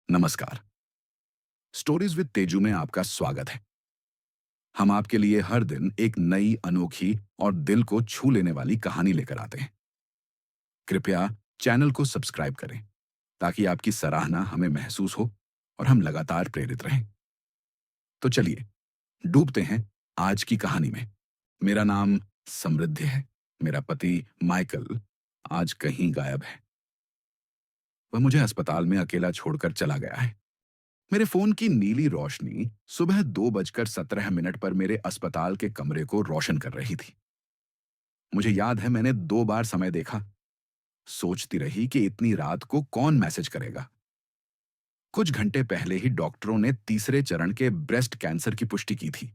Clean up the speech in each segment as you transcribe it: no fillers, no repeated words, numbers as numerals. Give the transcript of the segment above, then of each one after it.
नमस्कार। Stories with Tezu में आपका स्वागत है। हम आपके लिए हर दिन एक नई, अनोखी और दिल को छू लेने वाली कहानी लेकर आते हैं। कृपया चैनल को सब्सक्राइब करें ताकि आपकी सराहना हमें महसूस हो और हम लगातार प्रेरित रहें। तो चलिए डूबते हैं आज की कहानी में। मेरा नाम समृद्धि है। मेरा पति माइकल आज कहीं गायब है। वह मुझे अस्पताल में अकेला छोड़कर चला गया है। मेरे फोन की नीली रोशनी सुबह 2:17 पर मेरे अस्पताल के कमरे को रोशन कर रही थी। मुझे याद है मैंने 2 बार समय देखा। सोचती रही कि इतनी रात को कौन मैसेज करेगा। कुछ घंटे पहले ही डॉक्टरों ने तीसरे चरण के ब्रेस्ट कैंसर की पुष्टि की थी।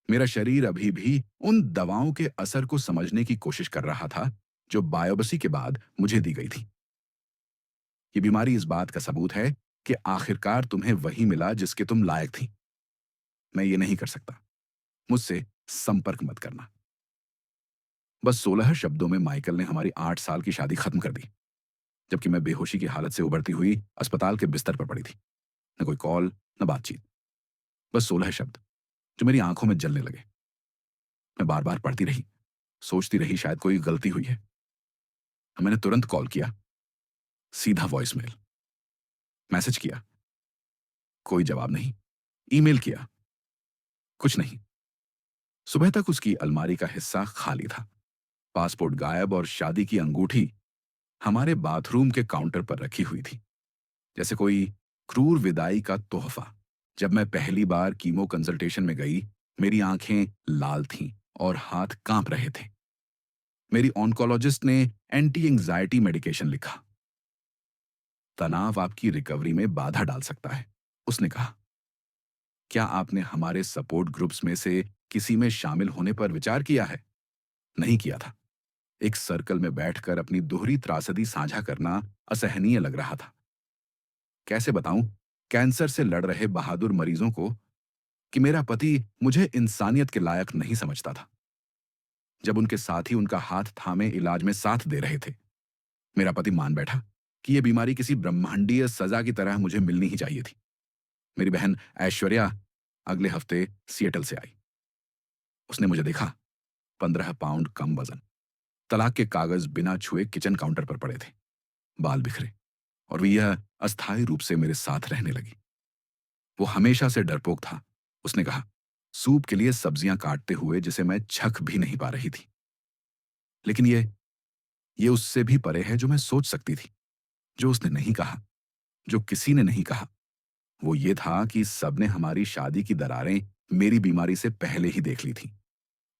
मेरा शरीर अभी भी उन दवाओं के असर को समझने की कोशिश कर रहा था जो बायोप्सी के बाद मुझे दी गई थी। ये बीमारी इस बात का सबूत है कि आखिरकार तुम्हें वही मिला जिसके तुम लायक थी। मैं ये नहीं कर सकता। मुझसे संपर्क मत करना। बस 16 शब्दों में माइकल ने हमारी 8 साल की शादी खत्म कर दी, जबकि मैं बेहोशी की हालत से उबरती हुई अस्पताल के बिस्तर पर पड़ी थी। न कोई कॉल, न बातचीत, बस 16 शब्द जो मेरी आंखों में जलने लगे। मैं बार बार पढ़ती रही, सोचती रही शायद कोई गलती हुई है। मैंने तुरंत कॉल किया, सीधा वॉइसमेल। मैसेज किया, कोई जवाब नहीं। ईमेल किया, कुछ नहीं। सुबह तक उसकी अलमारी का हिस्सा खाली था। पासपोर्ट गायब और शादी की अंगूठी हमारे बाथरूम के काउंटर पर रखी हुई थी, जैसे कोई क्रूर विदाई का तोहफा। जब मैं पहली बार कीमो कंसल्टेशन में गई, मेरी आंखें लाल थीं और हाथ कांप रहे थे। मेरी ऑन्कोलॉजिस्ट ने एंटी एंजाइटी मेडिकेशन लिखा। तनाव आपकी रिकवरी में बाधा डाल सकता है, उसने कहा। क्या आपने हमारे सपोर्ट ग्रुप्स में से किसी में शामिल होने पर विचार किया है? नहीं किया था। एक सर्कल में बैठकर अपनी दोहरी त्रासदी साझा करना असहनीय लग रहा था। कैसे बताऊं कैंसर से लड़ रहे बहादुर मरीजों को कि मेरा पति मुझे इंसानियत के लायक नहीं समझता था। जब उनके साथी उनका हाथ थामे इलाज में साथ दे रहे थे, मेरा पति मान बैठा कि यह बीमारी किसी ब्रह्मांडीय सजा की तरह मुझे मिलनी ही चाहिए थी। मेरी बहन ऐश्वर्या अगले हफ्ते सिएटल से आई। उसने मुझे देखा, 15 पाउंड कम वजन, तलाक के कागज बिना छुए किचन काउंटर पर पड़े थे, बाल बिखरे, और वह अस्थायी रूप से मेरे साथ रहने लगी। वो हमेशा से डरपोक था, उसने कहा, सूप के लिए सब्जियां काटते हुए जिसे मैं छक भी नहीं पा रही थी। लेकिन ये उससे भी परे है जो मैं सोच सकती थी। जो उसने नहीं कहा, जो किसी ने नहीं कहा, वो ये था कि सबने हमारी शादी की दरारें मेरी बीमारी से पहले ही देख ली थी।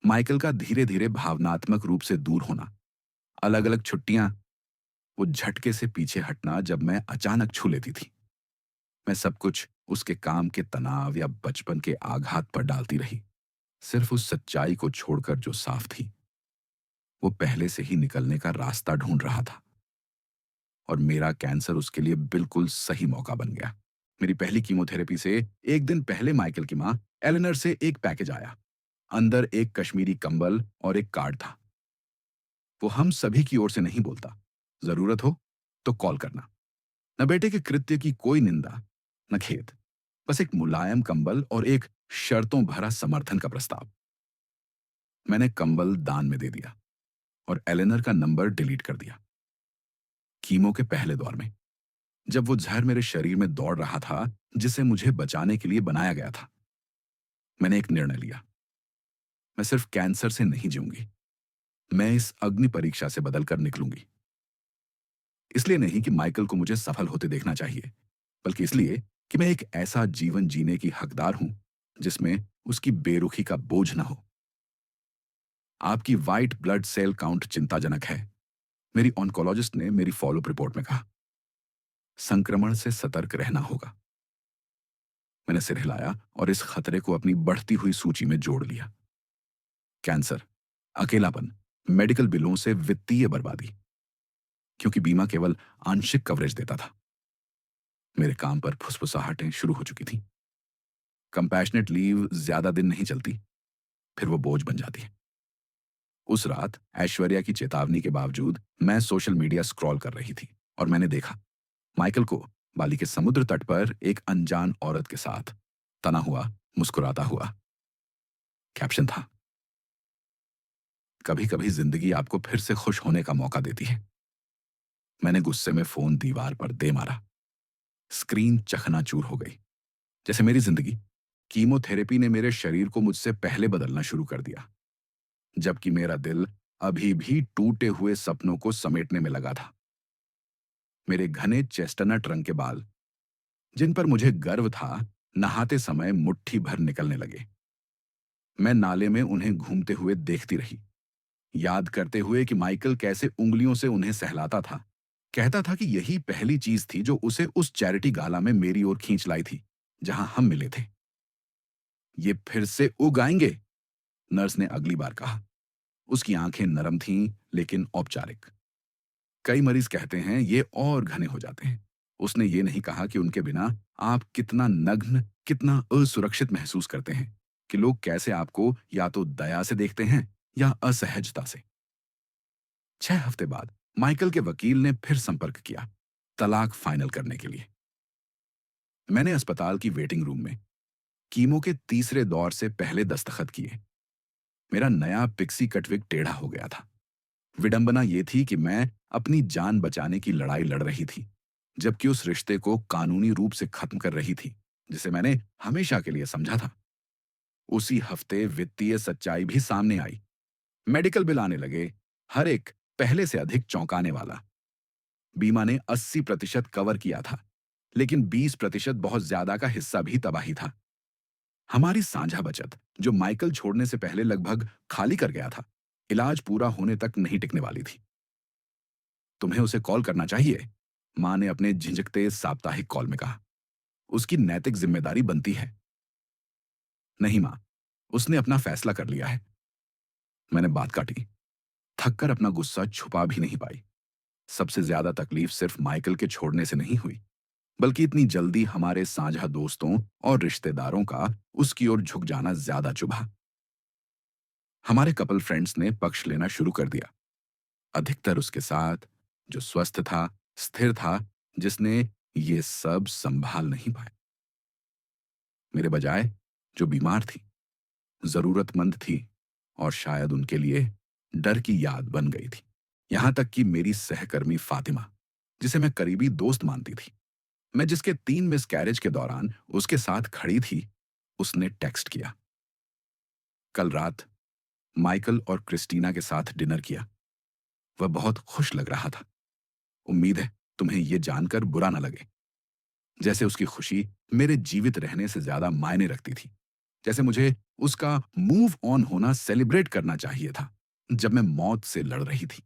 माइकल का धीरे धीरे भावनात्मक रूप से दूर होना, अलग अलग छुट्टियां, वो झटके से पीछे हटना जब मैं अचानक छू लेती थी। मैं सब कुछ उसके काम के तनाव या बचपन के आघात पर डालती रही, सिर्फ उस सच्चाई को छोड़कर जो साफ थी। वो पहले से ही निकलने का रास्ता ढूंढ रहा था, और मेरा कैंसर उसके लिए बिल्कुल सही मौका बन गया। मेरी पहली कीमोथेरेपी से एक दिन पहले माइकल की मां एलेनर से एक पैकेज आया। अंदर एक कश्मीरी कंबल और एक कार्ड था। वो हम सभी की ओर से नहीं बोलता, जरूरत हो तो कॉल करना। न बेटे के कृत्य की कोई निंदा, न खेद, बस एक मुलायम कंबल और एक शर्तों भरा समर्थन का प्रस्ताव। मैंने कंबल दान में दे दिया और एलेनर का नंबर डिलीट कर दिया। कीमो के पहले दौर में, जब वो जहर मेरे शरीर में दौड़ रहा था जिसे मुझे बचाने के लिए बनाया गया था, मैंने एक निर्णय लिया। मैं सिर्फ कैंसर से नहीं जीऊंगी, मैं इस अग्नि परीक्षा से बदलकर निकलूंगी। इसलिए नहीं कि माइकल को मुझे सफल होते देखना चाहिए, बल्कि इसलिए कि मैं एक ऐसा जीवन जीने की हकदार हूं जिसमें उसकी बेरुखी का बोझ न हो। आपकी व्हाइट ब्लड सेल काउंट चिंताजनक है, मेरी ऑन्कोलॉजिस्ट ने मेरी फॉलोअप रिपोर्ट में कहा। संक्रमण से सतर्क रहना होगा। मैंने सिर हिलाया और इस खतरे को अपनी बढ़ती हुई सूची में जोड़ लिया। कैंसर, अकेलापन, मेडिकल बिलों से वित्तीय बर्बादी, क्योंकि बीमा केवल आंशिक कवरेज देता था। मेरे काम पर फुसफुसाहटें शुरू हो चुकी थीं। कंपैशनेट लीव ज्यादा दिन नहीं चलती, फिर वो बोझ बन जाती है। उस रात ऐश्वर्या की चेतावनी के बावजूद मैं सोशल मीडिया स्क्रॉल कर रही थी और मैंने देखा माइकल को बाली के समुद्र तट पर एक अनजान औरत के साथ, तना हुआ, मुस्कुराता हुआ। कैप्शन था, कभी कभी जिंदगी आपको फिर से खुश होने का मौका देती है। मैंने गुस्से में फोन दीवार पर दे मारा। स्क्रीन चकनाचूर हो गई। जैसे मेरी जिंदगी, कीमोथेरेपी ने मेरे शरीर को मुझसे पहले बदलना शुरू कर दिया, जबकि मेरा दिल अभी भी टूटे हुए सपनों को समेटने में लगा था। मेरे घने चेस्टनट रंग के बाल, जिन पर मुझे गर्व था, नहाते समय मुट्ठी भर निकलने लगे। मैं नाले में उन्हें घूमते हुए देखती रही, याद करते हुए कि माइकल कैसे उंगलियों से उन्हें सहलाता था। कहता था कि यही पहली चीज थी जो उसे उस चैरिटी गाला में मेरी ओर खींच लाई थी, जहां हम मिले थे। ये फिर से उग आएंगे, नर्स ने अगली बार कहा। उसकी आंखें नरम थीं, लेकिन औपचारिक। कई मरीज कहते हैं ये और घने हो जाते हैं। उसने ये नहीं कहा कि उनके बिना आप कितना नग्न, कितना असुरक्षित महसूस करते हैं, कि लोग कैसे आपको या तो दया से देखते हैं या असहजता से। 6 हफ्ते बाद माइकल के वकील ने फिर संपर्क किया, तलाक फाइनल करने के लिए। मैंने अस्पताल की वेटिंग रूम में कीमो के तीसरे दौर से पहले दस्तखत किए। मेरा नया पिक्सी कटविक टेढ़ा हो गया था। विडंबना यह थी कि मैं अपनी जान बचाने की लड़ाई लड़ रही थी, जबकि उस रिश्ते को कानूनी रूप से खत्म कर रही थी, जिसे मैंने हमेशा के लिए समझा था। उसी हफ्ते वित्तीय सच्चाई भी सामने आई। मेडिकल बिल आने लगे, हर एक पहले से अधिक चौंकाने वाला। बीमा ने 80% कवर किया था, लेकिन 20% बहुत ज्यादा का हिस्सा भी तबाही था। हमारी साझा बचत, जो माइकल छोड़ने से पहले लगभग खाली कर गया था, इलाज पूरा होने तक नहीं टिकने वाली थी। तुम्हें उसे कॉल करना चाहिए, मां ने अपने झिझकते साप्ताहिक कॉल में कहा। उसकी नैतिक जिम्मेदारी बनती है। नहीं मां, उसने अपना फैसला कर लिया है। मैंने बात काटी, थककर अपना गुस्सा छुपा भी नहीं पाई। सबसे ज्यादा तकलीफ सिर्फ माइकल के छोड़ने से नहीं हुई, बल्कि इतनी जल्दी हमारे साझा दोस्तों और रिश्तेदारों का उसकी ओर झुक जाना ज्यादा चुभा। हमारे कपल फ्रेंड्स ने पक्ष लेना शुरू कर दिया, अधिकतर उसके साथ, जो स्वस्थ था, स्थिर था, जिसने ये सब संभाल नहीं पाया। मेरे बजाय, जो बीमार थी, जरूरतमंद थी, और शायद उनके लिए डर की याद बन गई थी। यहां तक कि मेरी सहकर्मी फातिमा, जिसे मैं करीबी दोस्त मानती थी, मैं जिसके 3 मिसकैरेज के दौरान उसके साथ खड़ी थी, उसने टेक्स्ट किया, कल रात माइकल और क्रिस्टीना के साथ डिनर किया। वह बहुत खुश लग रहा था। उम्मीद है तुम्हें यह जानकर बुरा न लगे। जैसे उसकी खुशी मेरे जीवित रहने से ज्यादा मायने रखती थी। जैसे मुझे उसका मूव ऑन होना सेलिब्रेट करना चाहिए था, जब मैं मौत से लड़ रही थी।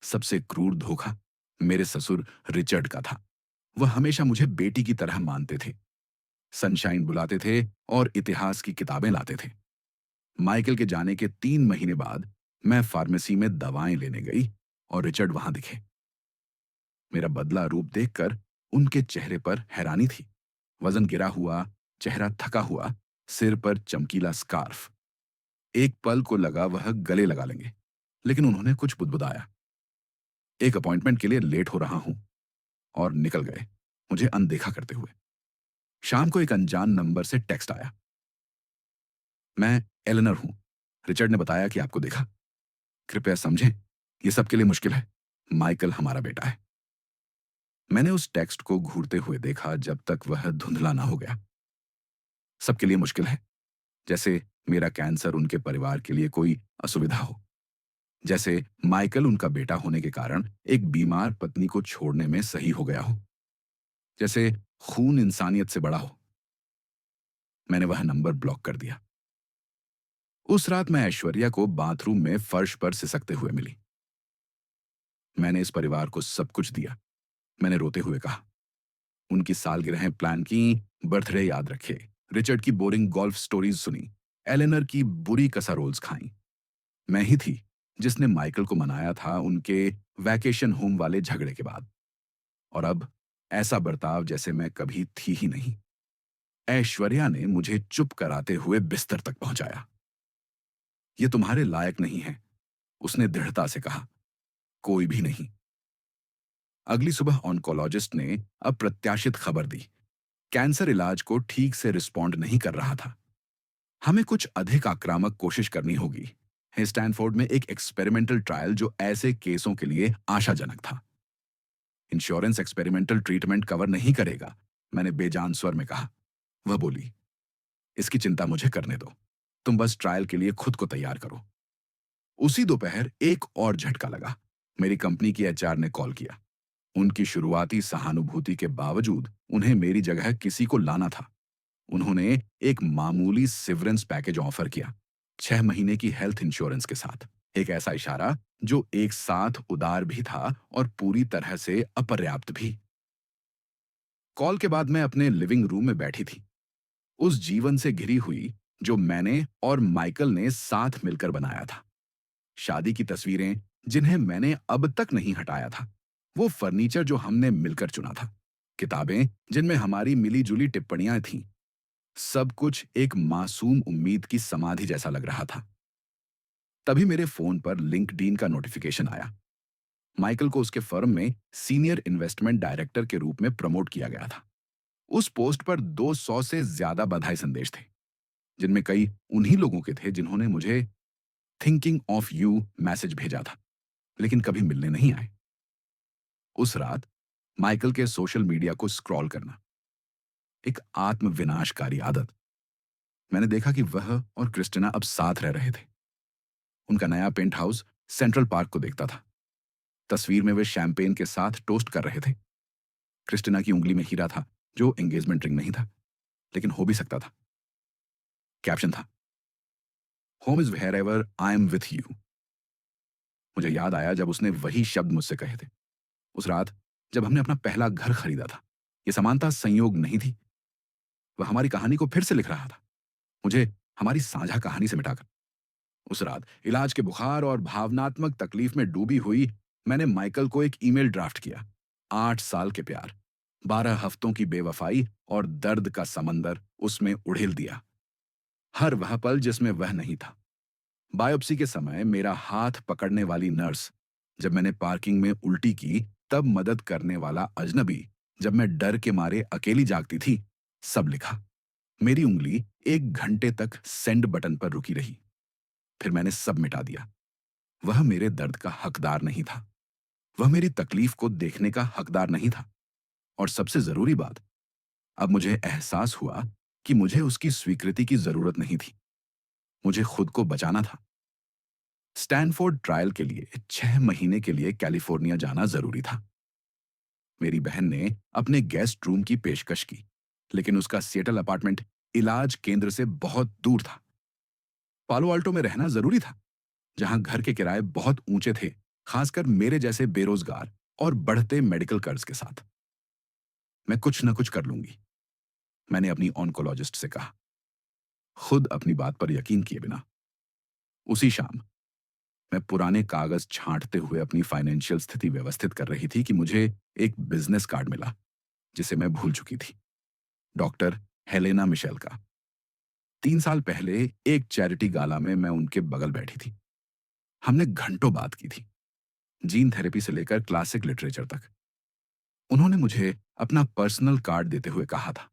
सबसे क्रूर धोखा मेरे ससुर रिचर्ड का था। वह हमेशा मुझे बेटी की तरह मानते थे, सनशाइन बुलाते थे और इतिहास की किताबें लाते थे। माइकल के जाने के 3 महीने बाद मैं फार्मेसी में दवाएं लेने गई और रिचर्ड वहां दिखे। मेरा बदला रूप देखकर उनके चेहरे पर हैरानी थी। वजन गिरा हुआ, चेहरा थका हुआ, सिर पर चमकीला स्कार्फ। एक पल को लगा वह गले लगा लेंगे, लेकिन उन्होंने कुछ बुदबुदाया। एक अपॉइंटमेंट के लिए लेट हो रहा हूं, और निकल गए, मुझे अनदेखा करते हुए। शाम को एक अनजान नंबर से टेक्स्ट आया, मैं एलेनर हूं। रिचर्ड ने बताया कि आपको देखा। कृपया समझें, यह सबके लिए मुश्किल है। माइकल हमारा बेटा है। मैंने उस टेक्स्ट को घूरते हुए देखा जब तक वह धुंधला ना हो गया। सबके लिए मुश्किल है, जैसे मेरा कैंसर उनके परिवार के लिए कोई असुविधा हो, जैसे माइकल उनका बेटा होने के कारण एक बीमार पत्नी को छोड़ने में सही हो गया हो, जैसे खून इंसानियत से बड़ा हो। मैंने वह नंबर ब्लॉक कर दिया। उस रात मैं ऐश्वर्या को बाथरूम में फर्श पर सिसकते हुए मिली। मैंने इस परिवार को सब कुछ दिया, मैंने रोते हुए कहा। उनकी सालगिरह प्लान की, बर्थडे याद रखे, रिचर्ड की बोरिंग गोल्फ स्टोरीज सुनी, एलेनर की बुरी कसरोल्स खाई। मैं ही थी जिसने माइकल को मनाया था उनके वैकेशन होम वाले झगड़े के बाद। और अब ऐसा बर्ताव जैसे मैं कभी थी ही नहीं। ऐश्वर्या ने मुझे चुप कराते हुए बिस्तर तक पहुंचाया। ये तुम्हारे लायक नहीं है, उसने दृढ़ता से कहा। कोई भी नहीं। अगली सुबह ऑन्कोलॉजिस्ट ने अप्रत्याशित खबर दी। कैंसर इलाज को ठीक से रिस्पॉन्ड नहीं कर रहा था। हमें कुछ अधिक आक्रामक कोशिश करनी होगी। स्टैनफोर्ड में एक एक्सपेरिमेंटल ट्रायल जो ऐसे केसों के लिए आशाजनक था। इंश्योरेंस एक्सपेरिमेंटल ट्रीटमेंट कवर नहीं करेगा, मैंने बेजान स्वर में कहा। वह बोली, इसकी चिंता मुझे करने दो, तुम बस ट्रायल के लिए खुद को तैयार करो। उसी दोपहर एक और झटका लगा। मेरी कंपनी की एचआर ने कॉल किया। उनकी शुरुआती सहानुभूति के बावजूद उन्हें मेरी जगह किसी को लाना था। उन्होंने एक मामूली सिवरेंस पैकेज ऑफर किया, 6 महीने की हेल्थ इंश्योरेंस के साथ। एक ऐसा इशारा जो एक साथ उदार भी था और पूरी तरह से अपर्याप्त भी। कॉल के बाद मैं अपने लिविंग रूम में बैठी थी, उस जीवन से घिरी हुई जो मैंने और माइकल ने साथ मिलकर बनाया था। शादी की तस्वीरें जिन्हें मैंने अब तक नहीं हटाया था, वो फर्नीचर जो हमने मिलकर चुना था, किताबें जिनमें हमारी मिली-जुली टिप्पणियां थीं, सब कुछ एक मासूम उम्मीद की समाधि जैसा लग रहा था। तभी मेरे फोन पर लिंक्डइन का नोटिफिकेशन आया। माइकल को उसके फर्म में सीनियर इन्वेस्टमेंट डायरेक्टर के रूप में प्रमोट किया गया था। उस पोस्ट पर 200 से ज्यादा बधाई संदेश थे, जिनमें कई उन्हीं लोगों के थे जिन्होंने मुझे थिंकिंग ऑफ यू मैसेज भेजा था, लेकिन कभी मिलने नहीं आए। उस रात माइकल के सोशल मीडिया को स्क्रॉल करना, एक आत्म विनाशकारी आदत। मैंने देखा कि वह और क्रिस्टिना अब साथ रह रहे थे। उनका नया पेंट हाउस सेंट्रल पार्क को देखता था। तस्वीर में वे शैंपेन के साथ टोस्ट कर रहे थे। क्रिस्टिना की उंगली में हीरा था, जो एंगेजमेंट रिंग नहीं था, लेकिन हो भी सकता था। कैप्शन था, home is wherever I am with you. मुझे याद आया जब उसने वही शब्द मुझसे कहे थे, उस रात जब हमने अपना पहला घर खरीदा था। ये समानता संयोग नहीं थी, वह हमारी कहानी को फिर से लिख रहा था, मुझे हमारी साझा कहानी से मिटाकर। उस रात इलाज के बुखार और भावनात्मक तकलीफ में डूबी हुई मैंने माइकल को एक ईमेल ड्राफ्ट किया। 8 साल के प्यार, 12 हफ्तों की बेवफाई और दर्द का समंदर उसमें उड़ेल दिया। हर वह पल जिसमें वह नहीं था। बायोप्सी के समय मेरा हाथ पकड़ने वाली नर्स, जब मैंने पार्किंग में उल्टी की तब मदद करने वाला अजनबी, जब मैं डर के मारे अकेली जागती थी, सब लिखा। मेरी उंगली 1 घंटे तक सेंड बटन पर रुकी रही, फिर मैंने सब मिटा दिया। वह मेरे दर्द का हकदार नहीं था, वह मेरी तकलीफ को देखने का हकदार नहीं था। और सबसे जरूरी बात, अब मुझे एहसास हुआ कि मुझे उसकी स्वीकृति की जरूरत नहीं थी, मुझे खुद को बचाना था। स्टैनफोर्ड ट्रायल के लिए 6 महीने के लिए कैलिफोर्निया जाना जरूरी था। मेरी बहन ने अपने गेस्ट रूम की पेशकश की, लेकिन उसका सिएटल अपार्टमेंट इलाज केंद्र से बहुत दूर था। पालो अल्टो में रहना जरूरी था, जहां घर के किराए बहुत ऊंचे थे, खासकर मेरे जैसे बेरोजगार और बढ़ते मेडिकल कर्ज के साथ। मैं कुछ न कुछ कर लूंगी, मैंने अपनी ऑन्कोलॉजिस्ट से कहा, खुद अपनी बात पर यकीन किए बिना। उसी शाम मैं पुराने कागज छांटते हुए अपनी फाइनेंशियल स्थिति व्यवस्थित कर रही थी कि मुझे एक बिजनेस कार्ड मिला, जिसे मैं भूल चुकी थी। डॉक्टर हेलेना मिशेल का। 3 साल पहले एक चैरिटी गाला में मैं उनके बगल बैठी थी। हमने घंटों बात की थी, जीन थेरेपी से लेकर क्लासिक लिटरेचर तक। उन्होंने मुझे अपना पर्सनल कार्ड देते हुए कहा था,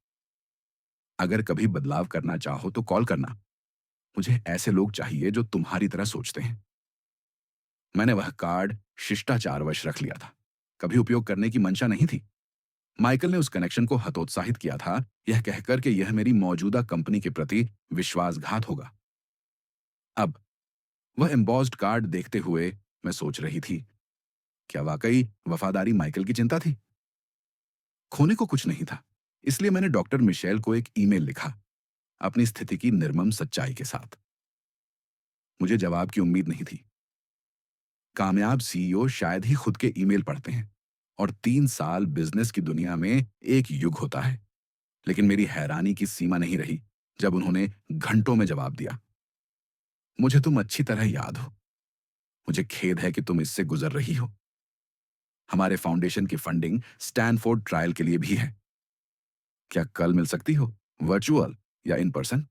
अगर कभी बदलाव करना चाहो तो कॉल करना, मुझे ऐसे लोग चाहिए जो तुम्हारी तरह सोचते हैं। मैंने वह कार्ड शिष्टाचारवश रख लिया था, कभी उपयोग करने की मंशा नहीं थी। माइकल ने उस कनेक्शन को हतोत्साहित किया था, यह कहकर कि यह मेरी मौजूदा कंपनी के प्रति विश्वासघात होगा। अब वह एम्बॉस्ड कार्ड देखते हुए मैं सोच रही थी, क्या वाकई वफादारी माइकल की चिंता थी? खोने को कुछ नहीं था, इसलिए मैंने डॉक्टर मिशेल को एक ईमेल लिखा, अपनी स्थिति की निर्मम सच्चाई के साथ। मुझे जवाब की उम्मीद नहीं थी। कामयाब सीईओ शायद ही खुद के ईमेल पढ़ते हैं, और 3 साल बिजनेस की दुनिया में एक युग होता है। लेकिन मेरी हैरानी की सीमा नहीं रही जब उन्होंने घंटों में जवाब दिया, मुझे तुम अच्छी तरह याद हो, मुझे खेद है कि तुम इससे गुजर रही हो। हमारे फाउंडेशन की फंडिंग स्टैनफोर्ड ट्रायल के लिए भी है। क्या कल मिल सकती हो, वर्चुअल या इन पर्सन?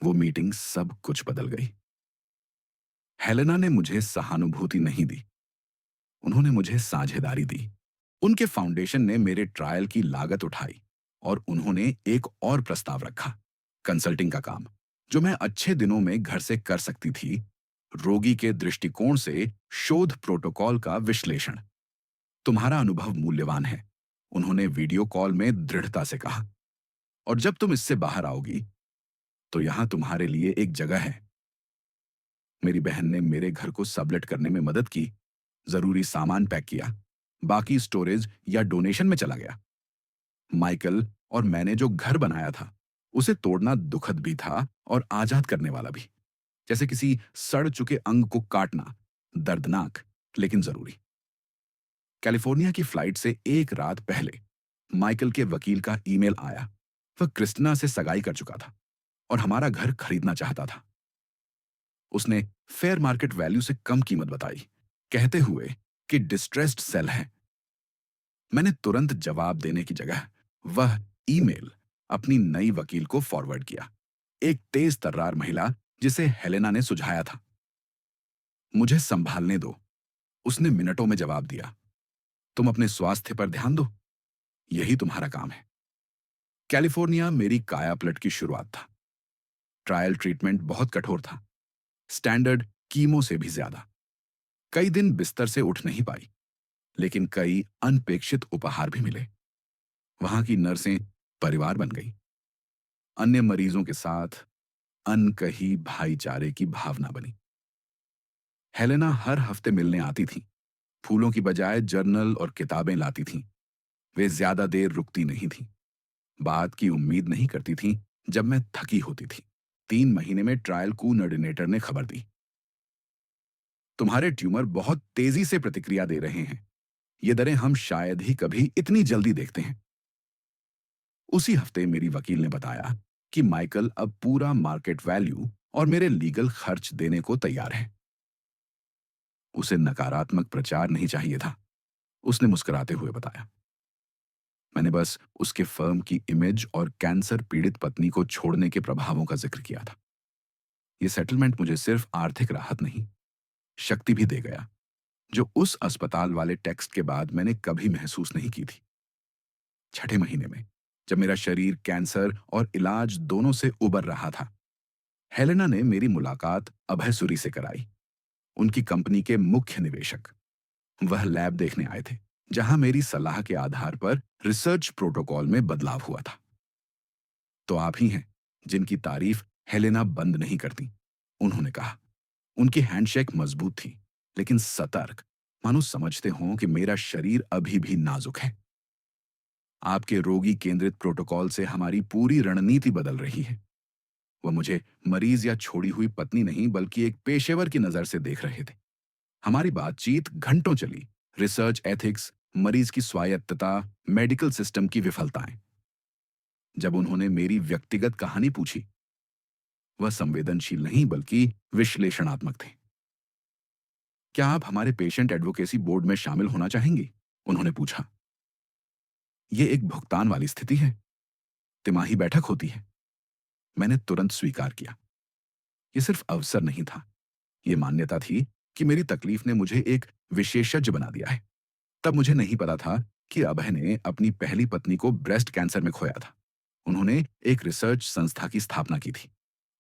वो मीटिंग सब कुछ बदल गई। हेलेना ने मुझे सहानुभूति नहीं दी, उन्होंने मुझे साझेदारी दी। उनके फाउंडेशन ने मेरे ट्रायल की लागत उठाई और उन्होंने एक और प्रस्ताव रखा, कंसल्टिंग का काम, जो मैं अच्छे दिनों में घर से कर सकती थी। रोगी के दृष्टिकोण से शोध प्रोटोकॉल का विश्लेषण। तुम्हारा अनुभव मूल्यवान है, उन्होंने वीडियो कॉल में दृढ़ता से कहा। और जब तुम इससे बाहर आओगी तो यहां तुम्हारे लिए एक जगह है। मेरी बहन ने मेरे घर को सबलेट करने में मदद की, जरूरी सामान पैक किया, बाकी स्टोरेज या डोनेशन में चला गया। माइकल और मैंने जो घर बनाया था उसे तोड़ना दुखद भी था और आजाद करने वाला भी, जैसे किसी सड़ चुके अंग को काटना, दर्दनाक लेकिन जरूरी। कैलिफोर्निया की फ्लाइट से एक रात पहले माइकल के वकील का ईमेल आया। वह क्रिस्टिना से सगाई कर चुका था और हमारा घर खरीदना चाहता था। उसने फेयर मार्केट वैल्यू से कम कीमत बताई, कहते हुए कि डिस्ट्रेस्ड सेल है। मैंने तुरंत जवाब देने की जगह वह ईमेल अपनी नई वकील को फॉरवर्ड किया, एक तेज तर्रार महिला जिसे हेलेना ने सुझाया था। मुझे संभालने दो, उसने मिनटों में जवाब दिया। तुम अपने स्वास्थ्य पर ध्यान दो, यही तुम्हारा काम है। कैलिफोर्निया मेरी कायापलट की शुरुआत था। ट्रायल ट्रीटमेंट बहुत कठोर था, स्टैंडर्ड कीमो से भी ज्यादा। कई दिन बिस्तर से उठ नहीं पाई, लेकिन कई अनपेक्षित उपहार भी मिले। वहां की नर्सें परिवार बन गई। अन्य मरीजों के साथ अनकही भाईचारे की भावना बनी। हेलेना हर हफ्ते मिलने आती थी, फूलों की बजाय जर्नल और किताबें लाती थीं। वे ज्यादा देर रुकती नहीं थीं, बात की उम्मीद नहीं करती थीं जब मैं थकी होती थी। 3 महीने में ट्रायल कोऑर्डिनेटर ने खबर दी, तुम्हारे ट्यूमर बहुत तेजी से प्रतिक्रिया दे रहे हैं, ये दरें हम शायद ही कभी इतनी जल्दी देखते हैं। उसी हफ्ते मेरी वकील ने बताया कि माइकल अब पूरा मार्केट वैल्यू और मेरे लीगल खर्च देने को तैयार है। उसे नकारात्मक प्रचार नहीं चाहिए था, उसने मुस्कुराते हुए बताया। मैंने बस उसके फर्म की इमेज और कैंसर पीड़ित पत्नी को छोड़ने के प्रभावों का जिक्र किया था। यह सेटलमेंट मुझे सिर्फ आर्थिक राहत नहीं, शक्ति भी दे गया, जो उस अस्पताल वाले टेक्स्ट के बाद मैंने कभी महसूस नहीं की थी। 6 महीने में, जब मेरा शरीर कैंसर और इलाज दोनों से उबर रहा था, हेलेना ने मेरी मुलाकात अभय सूरी से कराई, उनकी कंपनी के मुख्य निवेशक। वह लैब देखने आए थे, जहां मेरी सलाह के आधार पर रिसर्च प्रोटोकॉल में बदलाव हुआ था। तो आप ही हैं जिनकी तारीफ हेलेना बंद नहीं करती, उन्होंने कहा। उनकी हैंडशेक मजबूत थी, लेकिन सतर्क, मानो समझते हों कि मेरा शरीर अभी भी नाजुक है। आपके रोगी केंद्रित प्रोटोकॉल से हमारी पूरी रणनीति बदल रही है। वह मुझे मरीज या छोड़ी हुई पत्नी नहीं, बल्कि एक पेशेवर की नजर से देख रहे थे। हमारी बातचीत घंटों चली, रिसर्च एथिक्स, मरीज की स्वायत्तता, मेडिकल सिस्टम की विफलताएं। जब उन्होंने मेरी व्यक्तिगत कहानी पूछी, वह संवेदनशील नहीं बल्कि विश्लेषणात्मक थे। क्या आप हमारे पेशेंट एडवोकेसी बोर्ड में शामिल होना चाहेंगी? उन्होंने पूछा। यह एक भुगतान वाली स्थिति है, तिमाही बैठक होती है। मैंने तुरंत स्वीकार किया। यह सिर्फ अवसर नहीं था, यह मान्यता थी कि मेरी तकलीफ ने मुझे एक विशेषज्ञ बना दिया है। तब मुझे नहीं पता था कि अभय ने अपनी पहली पत्नी को ब्रेस्ट कैंसर में खोया था। उन्होंने एक रिसर्च संस्था की स्थापना की थी,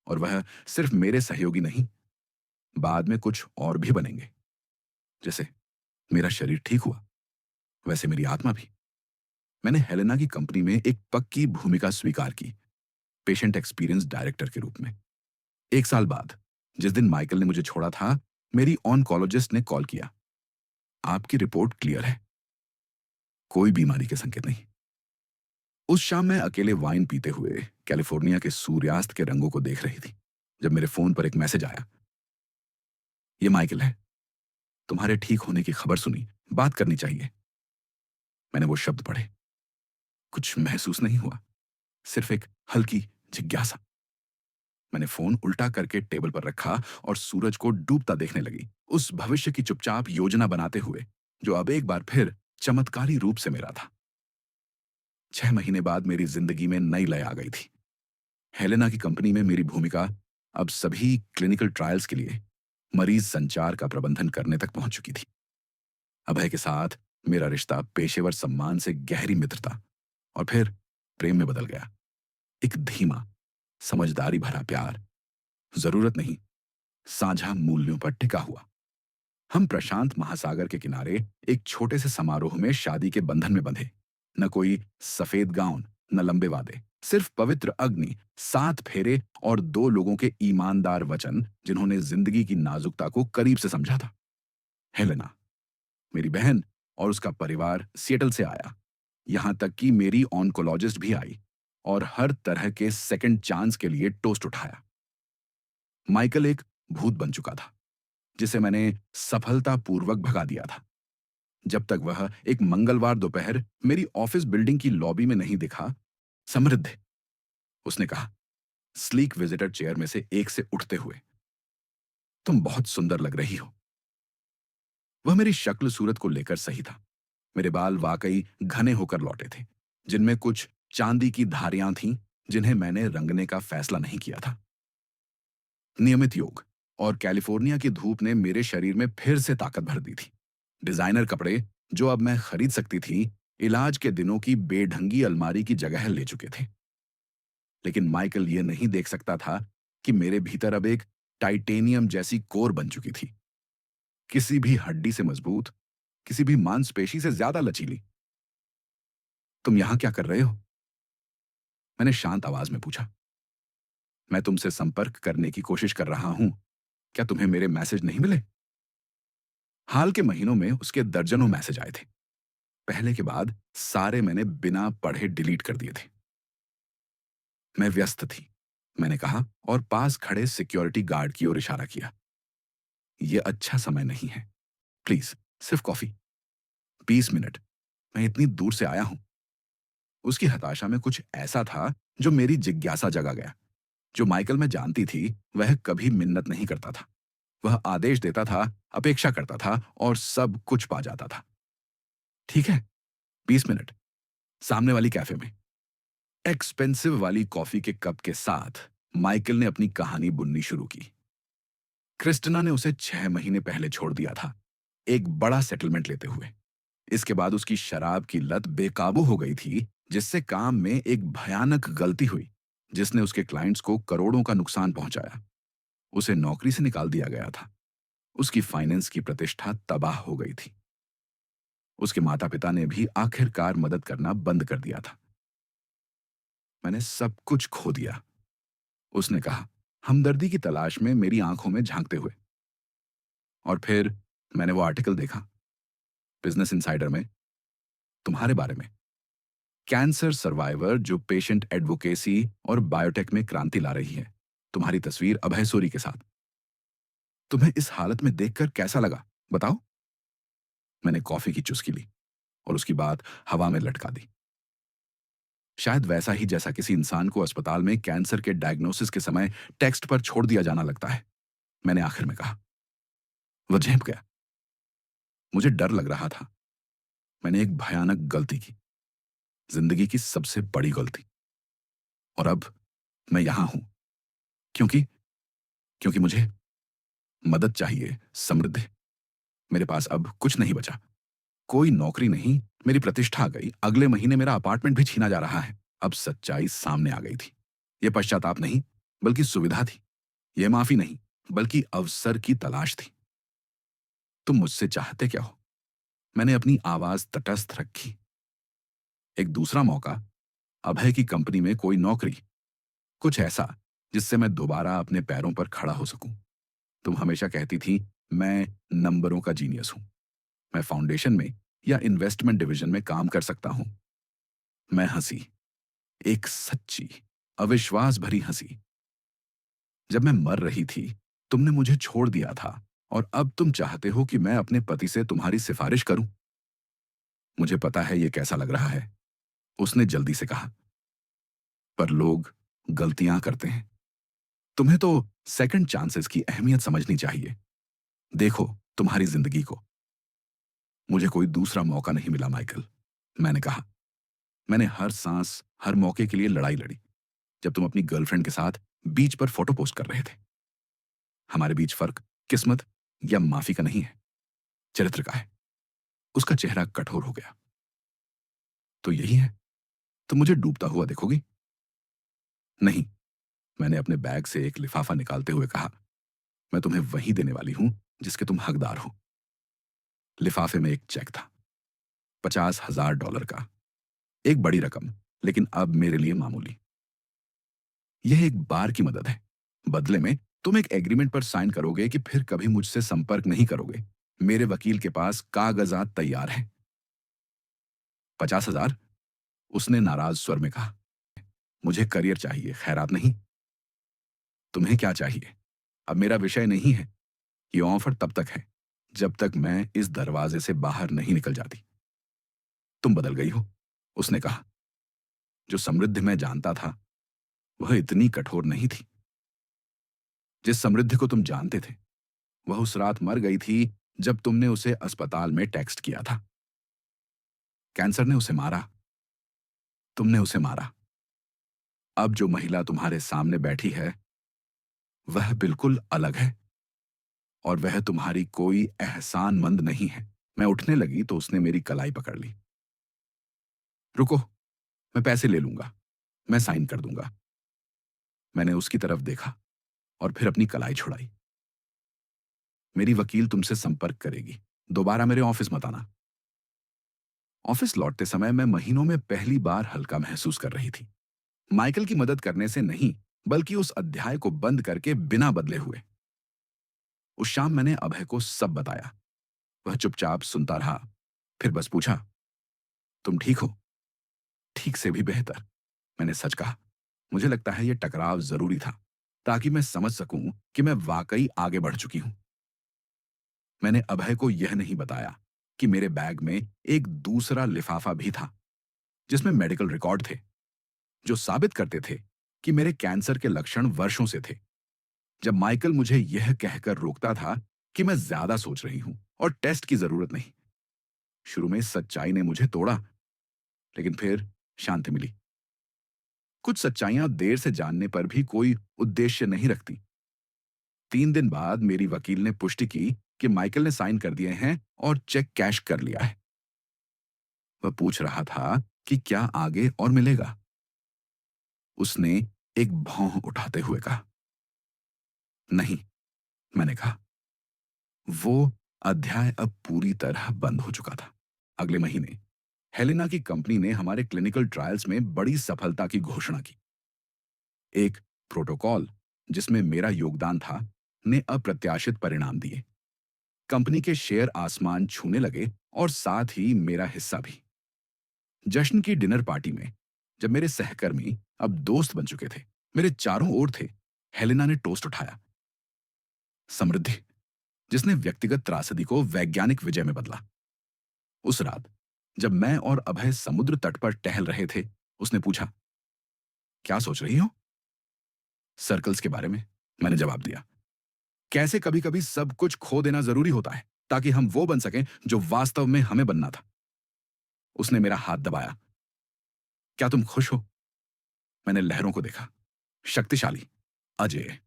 और वह सिर्फ मेरे सहयोगी नहीं, बाद में कुछ और भी बनेंगे। जैसे मेरा शरीर ठीक हुआ, वैसे मेरी आत्मा भी। मैंने हेलेना की कंपनी में एक पक्की भूमिका स्वीकार की, पेशेंट एक्सपीरियंस डायरेक्टर के रूप में। 1 साल बाद, जिस दिन माइकल ने मुझे छोड़ा था, मेरी ऑनकोलॉजिस्ट ने कॉल किया। आपकी रिपोर्ट क्लियर है, कोई बीमारी के संकेत नहीं। उस शाम मैं अकेले वाइन पीते हुए कैलिफोर्निया के सूर्यास्त के रंगों को देख रही थी, जब मेरे फोन पर एक मैसेज आया। ये माइकल है, तुम्हारे ठीक होने की खबर सुनी, बात करनी चाहिए। मैंने वो शब्द पढ़े, कुछ महसूस नहीं हुआ, सिर्फ एक हल्की जिज्ञासा। मैंने फोन उल्टा करके टेबल पर रखा और सूरज को डूबता देखने लगी, उस भविष्य की चुपचाप योजना बनाते हुए जो अब एक बार फिर चमत्कारी रूप से मेरा था। 6 महीने बाद मेरी जिंदगी में नई लय आ गई थी। हेलेना की कंपनी में मेरी भूमिका अब सभी क्लिनिकल ट्रायल्स के लिए मरीज संचार का प्रबंधन करने तक पहुंच चुकी थी। अभय के साथ मेरा रिश्ता पेशेवर सम्मान से गहरी मित्रता और फिर प्रेम में बदल गया। एक धीमा, समझदारी भरा प्यार, जरूरत नहीं, साझा मूल्यों पर टिका हुआ। हम प्रशांत महासागर के किनारे एक छोटे से समारोह में शादी के बंधन में बंधे। न कोई सफेद गाउन, न लंबे वादे, सिर्फ पवित्र अग्नि, 7 फेरे और 2 लोगों के ईमानदार वचन जिन्होंने जिंदगी की नाजुकता को करीब से समझा था। हेलेना, मेरी बहन और उसका परिवार सिएटल से आया। यहां तक कि मेरी ऑन्कोलॉजिस्ट भी आई और हर तरह के सेकंड चांस के लिए टोस्ट उठाया। माइकल एक भूत बन चुका था जिसे मैंने सफलतापूर्वक भगा दिया था। जब तक वह एक मंगलवार दोपहर मेरी ऑफिस बिल्डिंग की लॉबी में नहीं दिखा। समृद्ध, उसने कहा, स्लीक विजिटर चेयर में से एक से उठते हुए, तुम बहुत सुंदर लग रही हो। वह मेरी शक्ल सूरत को लेकर सही था। मेरे बाल वाकई घने होकर लौटे थे, जिनमें कुछ चांदी की धारियां थीं जिन्हें मैंने रंगने का फैसला नहीं किया था। नियमित योग और कैलिफोर्निया की धूप ने मेरे शरीर में फिर से ताकत भर दी थी। डिजाइनर कपड़े जो अब मैं खरीद सकती थी, इलाज के दिनों की बेढंगी अलमारी की जगह ले चुके थे। लेकिन माइकल यह नहीं देख सकता था कि मेरे भीतर अब एक टाइटेनियम जैसी कोर बन चुकी थी, किसी भी हड्डी से मजबूत, किसी भी मांसपेशी से ज्यादा लचीली। तुम यहां क्या कर रहे हो? मैंने शांत आवाज में पूछा। मैं तुमसे संपर्क करने की कोशिश कर रहा हूं। क्या तुम्हें मेरे मैसेज नहीं मिले? हाल के महीनों में उसके दर्जनों मैसेज आए थे। पहले के बाद सारे मैंने बिना पढ़े डिलीट कर दिए थे। मैं व्यस्त थी, मैंने कहा और पास खड़े सिक्योरिटी गार्ड की ओर इशारा किया। यह अच्छा समय नहीं है, प्लीज सिर्फ कॉफी, 20 मिनट, मैं इतनी दूर से आया हूं। उसकी हताशा में कुछ ऐसा था जो मेरी जिज्ञासा जगा गया। जो माइकल मैं जानती थी, वह कभी मिन्नत नहीं करता था। वह आदेश देता था, अपेक्षा करता था और सब कुछ पा जाता था। ठीक है, 20 मिनट, सामने वाली कैफे में। एक्सपेंसिव वाली कॉफी के कप के साथ माइकल ने अपनी कहानी बुननी शुरू की। क्रिस्टिना ने उसे 6 महीने पहले छोड़ दिया था, एक बड़ा सेटलमेंट लेते हुए। इसके बाद उसकी शराब की लत बेकाबू हो गई थी, जिससे काम में एक भयानक गलती हुई जिसने उसके क्लाइंट्स को करोड़ों का नुकसान पहुंचाया। उसे नौकरी से निकाल दिया गया था। उसकी फाइनेंस की प्रतिष्ठा तबाह हो गई थी। उसके माता पिता ने भी आखिरकार मदद करना बंद कर दिया था। मैंने सब कुछ खो दिया, उसने कहा, हमदर्दी की तलाश में मेरी आंखों में झांकते हुए। और फिर मैंने वो आर्टिकल देखा, बिजनेस इनसाइडर में, तुम्हारे बारे में। कैंसर सर्वाइवर जो पेशेंट एडवोकेसी और बायोटेक में क्रांति ला रही है। तुम्हारी तस्वीर अभय सूरी के साथ। तुम्हें इस हालत में देखकर कैसा लगा, बताओ? मैंने कॉफी की चुस्की ली और उसकी बात हवा में लटका दी। शायद वैसा ही जैसा किसी इंसान को अस्पताल में कैंसर के डायग्नोसिस के समय टेक्स्ट पर छोड़ दिया जाना लगता है, मैंने आखिर में कहा। वह झेप गया। मुझे डर लग रहा था। मैंने एक भयानक गलती की, जिंदगी की सबसे बड़ी गलती। और अब मैं यहां हूं क्योंकि क्योंकि मुझे मदद चाहिए। समृद्धि, मेरे पास अब कुछ नहीं बचा। कोई नौकरी नहीं, मेरी प्रतिष्ठा आ गई। अगले महीने मेरा अपार्टमेंट भी छीना जा रहा है। अब सच्चाई सामने आ गई थी। यह पश्चाताप नहीं, बल्कि सुविधा थी। यह माफी नहीं, बल्कि अवसर की तलाश थी। तुम मुझसे चाहते क्या हो? मैंने अपनी आवाज तटस्थ रखी। एक दूसरा मौका, अभय की कंपनी में कोई नौकरी, कुछ ऐसा जिससे मैं दोबारा अपने पैरों पर खड़ा हो सकूं। तुम हमेशा कहती थी मैं नंबरों का जीनियस हूं। मैं फाउंडेशन में या इन्वेस्टमेंट डिवीजन में काम कर सकता हूं। मैं हंसी, एक सच्ची, अविश्वास भरी हंसी। जब मैं मर रही थी, तुमने मुझे छोड़ दिया था और अब तुम चाहते हो कि मैं अपने पति से तुम्हारी सिफारिश करूं। मुझे पता है यह कैसा लग रहा है, उसने जल्दी से कहा। पर लोग गलतियां करते हैं। तुम्हें तो सेकंड चांसेस की अहमियत समझनी चाहिए। देखो तुम्हारी जिंदगी को। मुझे कोई दूसरा मौका नहीं मिला माइकल, मैंने कहा। मैंने हर सांस, हर मौके के लिए लड़ाई लड़ी। जब तुम अपनी गर्लफ्रेंड के साथ बीच पर फोटो पोस्ट कर रहे थे। हमारे बीच फर्क किस्मत या माफी का नहीं है, चरित्र का है। उसका चेहरा कठोर हो गया। तो यही है? तो मुझे डूबता हुआ देखोगी? नहीं, मैंने अपने बैग से एक लिफाफा निकालते हुए कहा। मैं तुम्हें वही देने वाली हूं जिसके तुम हकदार हो। लिफाफे में एक चेक था, $50,000 का। एक बड़ी रकम, लेकिन अब मेरे लिए मामूली। यह एक बार की मदद है। बदले में तुम एक एग्रीमेंट पर साइन करोगे कि फिर कभी मुझसे संपर्क नहीं करोगे। मेरे वकील के पास कागजात तैयार हैं। 50,000? उसने नाराज स्वर में कहा। मुझे करियर चाहिए, खैरात नहीं। तुम्हें क्या चाहिए? अब मेरा विषय नहीं है। ये ऑफर तब तक है जब तक मैं इस दरवाजे से बाहर नहीं निकल जाती। तुम बदल गई हो, उसने कहा। जो समृद्धि मैं जानता था वह इतनी कठोर नहीं थी। जिस समृद्धि को तुम जानते थे वह उस रात मर गई थी जब तुमने उसे अस्पताल में टेक्स्ट किया था। कैंसर ने उसे मारा, तुमने उसे मारा। अब जो महिला तुम्हारे सामने बैठी है वह बिल्कुल अलग है, और वह तुम्हारी कोई एहसानमंद नहीं है। मैं उठने लगी तो उसने मेरी कलाई पकड़ ली। रुको, मैं पैसे ले लूंगा, मैं साइन कर दूंगा। मैंने उसकी तरफ देखा और फिर अपनी कलाई छुड़ाई। मेरी वकील तुमसे संपर्क करेगी, दोबारा मेरे ऑफिस मत आना। ऑफिस लौटते समय मैं महीनों में पहली बार हल्का महसूस कर रही थी। माइकल की मदद करने से नहीं, बल्कि उस अध्याय को बंद करके बिना बदले हुए। उस शाम मैंने अभय को सब बताया। वह चुपचाप सुनता रहा, फिर बस पूछा, तुम ठीक हो? ठीक से भी बेहतर, मैंने सच कहा। मुझे लगता है यह टकराव जरूरी था, ताकि मैं समझ सकूं कि मैं वाकई आगे बढ़ चुकी हूं। मैंने अभय को यह नहीं बताया कि मेरे बैग में एक दूसरा लिफाफा भी था, जिसमें मेडिकल रिकॉर्ड थे, जो साबित करते थे कि मेरे कैंसर के लक्षण वर्षों से थे। जब माइकल मुझे यह कहकर रोकता था कि मैं ज्यादा सोच रही हूं और टेस्ट की जरूरत नहीं। शुरू में सच्चाई ने मुझे तोड़ा, लेकिन फिर शांति मिली। कुछ सच्चाइयां देर से जानने पर भी कोई उद्देश्य नहीं रखती। 3 दिन बाद मेरी वकील ने पुष्टि की कि माइकल ने साइन कर दिए हैं और चेक कैश कर लिया है। वह पूछ रहा था कि क्या आगे और मिलेगा। उसने एक भौं उठाते हुए कहा। नहीं, मैंने कहा। वो अध्याय अब पूरी तरह बंद हो चुका था। अगले महीने हेलेना की कंपनी ने हमारे क्लिनिकल ट्रायल्स में बड़ी सफलता की घोषणा की। एक प्रोटोकॉल जिसमें मेरा योगदान था ने अप्रत्याशित परिणाम दिए। कंपनी के शेयर आसमान छूने लगे, और साथ ही मेरा हिस्सा भी। जश्न की डिनर पार्टी में जब मेरे सहकर्मी अब दोस्त बन चुके थे, मेरे चारों ओर थे, हेलेना ने टोस्ट उठाया। समृद्धि, जिसने व्यक्तिगत त्रासदी को वैज्ञानिक विजय में बदला। उस रात जब मैं और अभय समुद्र तट पर टहल रहे थे, उसने पूछा, क्या सोच रही हो? सर्कल्स के बारे में, मैंने जवाब दिया। कैसे कभी कभी सब कुछ खो देना जरूरी होता है ताकि हम वो बन सकें जो वास्तव में हमें बनना था। उसने मेरा हाथ दबाया। क्या तुम खुश हो? मैंने लहरों को देखा, शक्तिशाली, अजेय,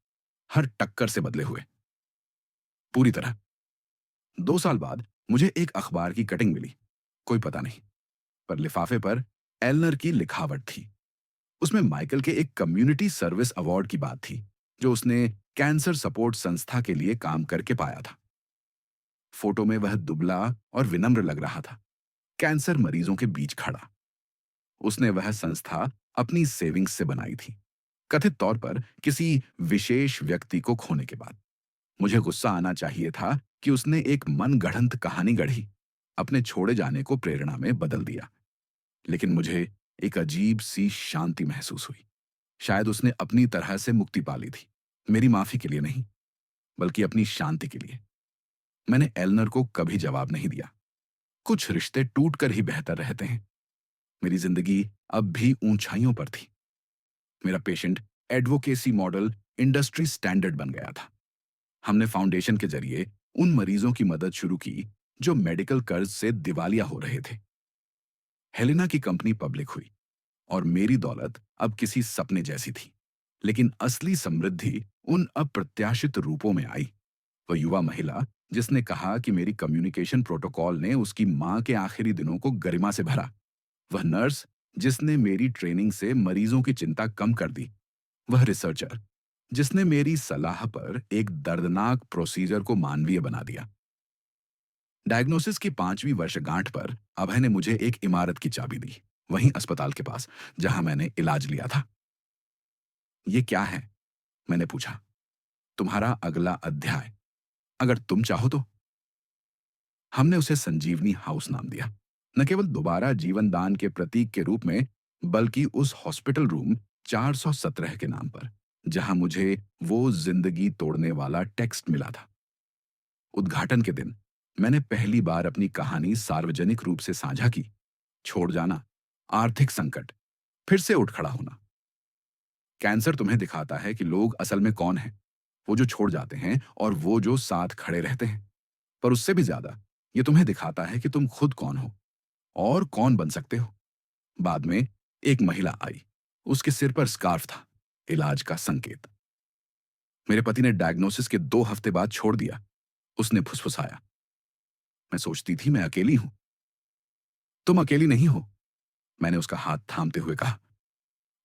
हर टक्कर से बदले हुए। पूरी तरह। 2 साल बाद मुझे एक अखबार की कटिंग मिली। कोई पता नहीं, पर लिफाफे पर एलनर की लिखावट थी। उसमें माइकल के एक कम्युनिटी सर्विस अवार्ड की बात थी, जो उसने कैंसर सपोर्ट संस्था के लिए काम करके पाया था। फोटो में वह दुबला और विनम्र लग रहा था, कैंसर मरीजों के बीच खड़ा। उसने वह संस्था अपनी सेविंग्स से बनाई थी, कथित तौर पर किसी विशेष व्यक्ति को खोने के बाद। मुझे गुस्सा आना चाहिए था कि उसने एक मनगढ़ंत कहानी गढ़ी, अपने छोड़े जाने को प्रेरणा में बदल दिया। लेकिन मुझे एक अजीब सी शांति महसूस हुई। शायद उसने अपनी तरह से मुक्ति पा ली थी, मेरी माफी के लिए नहीं, बल्कि अपनी शांति के लिए। मैंने एलनर को कभी जवाब नहीं दिया। कुछ रिश्ते टूट कर ही बेहतर रहते हैं। मेरी जिंदगी अब भी ऊंचाइयों पर थी। मेरा patient advocacy model industry standard बन गया था। हमने फाउंडेशन के जरिए उन मरीजों की मदद शुरू की जो मेडिकल कर्ज से दिवालिया हो रहे थे। हेलेना की कंपनी पब्लिक हुई, और मेरी दौलत अब किसी सपने जैसी थी। लेकिन असली समृद्धि उन अप्रत्याशित रूपों में आई वह युवा महिला जिसने कहा कि मेरी कम्युनिकेशन प्रोटोकॉल ने उसकी मां के आखिरी दिनों को गरिमा से भरा। वह नर्स जिसने मेरी ट्रेनिंग से मरीजों की चिंता कम कर दी। वह रिसर्चर जिसने मेरी सलाह पर एक दर्दनाक प्रोसीजर को मानवीय बना दिया। डायग्नोसिस की 5वीं वर्षगांठ पर अभय ने मुझे एक इमारत की चाबी दी, वहीं अस्पताल के पास जहां मैंने इलाज लिया था। ये क्या है? मैंने पूछा। तुम्हारा अगला अध्याय, अगर तुम चाहो तो। हमने उसे संजीवनी हाउस नाम दिया, न केवल दोबारा जीवन दान के प्रतीक के रूप में, बल्कि उस हॉस्पिटल रूम 417 के नाम पर जहां मुझे वो जिंदगी तोड़ने वाला टेक्स्ट मिला था। उद्घाटन के दिन मैंने पहली बार अपनी कहानी सार्वजनिक रूप से साझा की। छोड़ जाना, आर्थिक संकट, फिर से उठ खड़ा होना। कैंसर तुम्हें दिखाता है कि लोग असल में कौन हैं, वो जो छोड़ जाते हैं और वो जो साथ खड़े रहते हैं। पर उससे भी ज्यादा ये तुम्हें दिखाता है कि तुम खुद कौन हो और कौन बन सकते हो। बाद में एक महिला आई। उसके सिर पर स्कार्फ था, इलाज का संकेत। मेरे पति ने डायग्नोसिस के 2 हफ्ते बाद छोड़ दिया। उसने फुसफुसाया। मैं सोचती थी मैं अकेली हूं। तुम अकेली नहीं हो, मैंने उसका हाथ थामते हुए कहा।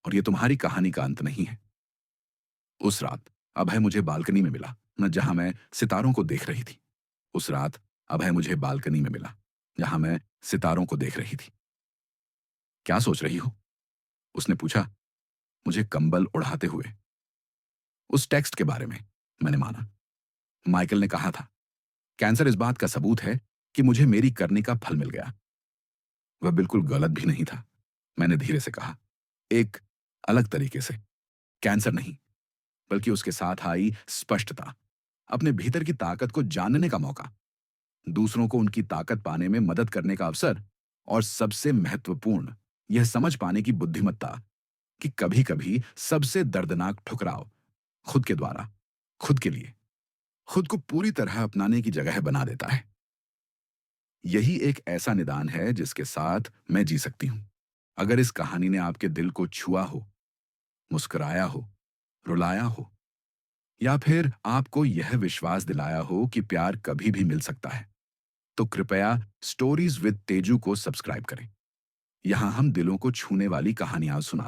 और ये तुम्हारी कहानी का अंत नहीं है। उस रात अभय मुझे बालकनी में मिला, न जहां मैं सितारों को देख रही थी। उस रात अभय मुझे बालकनी में मिला, जहां मैं सितारों को देख रही थी। क्या सोच रही हो? उसने पूछा, मुझे कंबल उड़ाते हुए। उस टेक्स्ट के बारे में, मैंने माना। माइकल ने कहा था, कैंसर इस बात का सबूत है कि मुझे मेरी करने का फल मिल गया। वह बिल्कुल गलत भी नहीं था, मैंने धीरे से कहा। एक अलग तरीके से। कैंसर नहीं, बल्कि उसके साथ आई स्पष्टता, अपने भीतर की ताकत को जानने का मौका, दूसरों को उनकी ताकत पाने में मदद करने का अवसर, और सबसे महत्वपूर्ण, यह समझ पाने की बुद्धिमत्ता कि कभी-कभी सबसे दर्दनाक ठुकराव खुद के द्वारा, खुद के लिए, खुद को पूरी तरह अपनाने की जगह बना देता है। यही एक ऐसा निदान है जिसके साथ मैं जी सकती हूं। अगर इस कहानी ने आपके दिल को छुआ हो, मुस्कुराया हो, रुलाया हो, या फिर आपको यह विश्वास दिलाया हो कि प्यार कभी भी मिल सकता है, तो कृपया स्टोरीज विद तेजू को सब्सक्राइब करें। यहां हम दिलों को छूने वाली कहानियां सुना